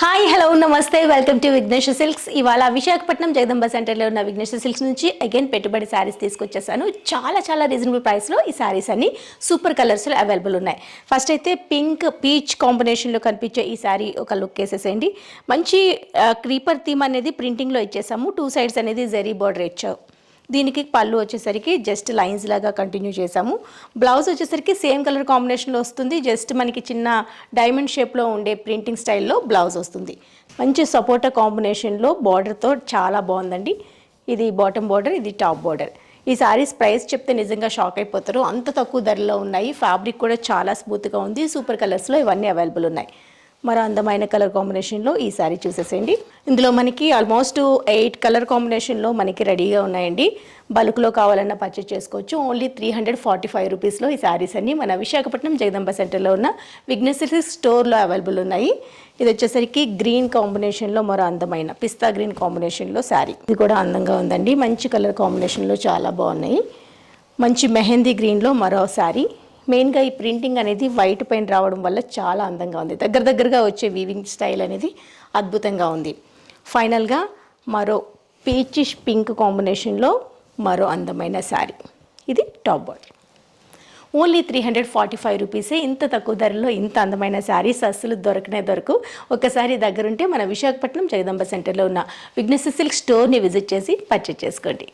Hi hello నమస్తే welcome to Vighneshwara silks. ఇవాళ విశాఖపట్నం జగదంబ సెంటర్లో ఉన్న విఘ్నేశ్వర సిల్క్స్ నుంచి అగైన్ పెట్టుబడి శారీస్ తీసుకొచ్చేసాను. చాలా రీజనబుల్ ప్రైస్లో ఈ శారీస్ అన్ని సూపర్ కలర్స్లో అవైలబుల్ ఉన్నాయి. ఫస్ట్ అయితే పింక్ పీచ్ కాంబినేషన్లో కనిపించే ఈ శారీ ఒక లుక్ వేసేసేయండి. మంచి క్రీపర్ థీమ్ అనేది ప్రింటింగ్లో ఇచ్చేసాము. 2 సైడ్స్ అనేది జెరీ బార్డర్ ఇచ్చావు. దీనికి పళ్ళు వచ్చేసరికి జస్ట్ లైన్స్ లాగా కంటిన్యూ చేసాము. బ్లౌజ్ వచ్చేసరికి సేమ్ కలర్ కాంబినేషన్లో వస్తుంది. జస్ట్ మనకి చిన్న డైమండ్ షేప్లో ఉండే ప్రింటింగ్ స్టైల్లో బ్లౌజ్ వస్తుంది. మంచి సపోటా కాంబినేషన్లో బార్డర్తో చాలా బాగుందండి. ఇది బాటమ్ బార్డర్, ఇది టాప్ బార్డర్. ఈ సారీస్ ప్రైస్ చెప్తే నిజంగా షాక్ అయిపోతారు, అంత తక్కువ ధరలో ఉన్నాయి. ఫ్యాబ్రిక్ కూడా చాలా స్మూత్గా ఉంది. సూపర్ కలర్స్లో ఇవన్నీ అవైలబుల్ ఉన్నాయి. మరో అందమైన కలర్ కాంబినేషన్లో ఈ శారీ చూసేసేయండి. ఇందులో మనకి ఆల్మోస్ట్ 8 కలర్ కాంబినేషన్లో మనకి రెడీగా ఉన్నాయండి. బల్క్లో కావాలన్నా పర్చేస్ చేసుకోవచ్చు. ఓన్లీ 345 రూపీస్లో ఈ శారీస్ అన్ని మన విశాఖపట్నం జగదంబ సెంటర్లో ఉన్న విఘ్నేశ్వర స్టోర్లో అవైలబుల్ ఉన్నాయి. ఇది వచ్చేసరికి గ్రీన్ కాంబినేషన్లో మరో అందమైన పిస్తా గ్రీన్ కాంబినేషన్లో శారీ. ఇది కూడా అందంగా ఉందండి. మంచి కలర్ కాంబినేషన్లో చాలా బాగున్నాయి. మంచి మెహందీ గ్రీన్లో మరో శారీ. మెయిన్గా ఈ ప్రింటింగ్ అనేది వైట్ పైన రావడం వల్ల చాలా అందంగా ఉంది. దగ్గరగా వచ్చే వీవింగ్ స్టైల్ అనేది అద్భుతంగా ఉంది. ఫైనల్గా మరో పీచిష్ పింక్ కాంబినేషన్లో మరో అందమైన శారీ. ఇది టాప్ బార్డర్. ఓన్లీ 345 రూపీసే. ఇంత తక్కువ ధరలో ఇంత అందమైన శారీస్ అస్సలు దొరకవు. ఒకసారి దగ్గరుంటే మన విశాఖపట్నం జగదంబ సెంటర్లో ఉన్న విఘ్నేశ్వర సిల్క్ స్టోర్ని విజిట్ చేసి పర్చేస్ చేసుకోండి.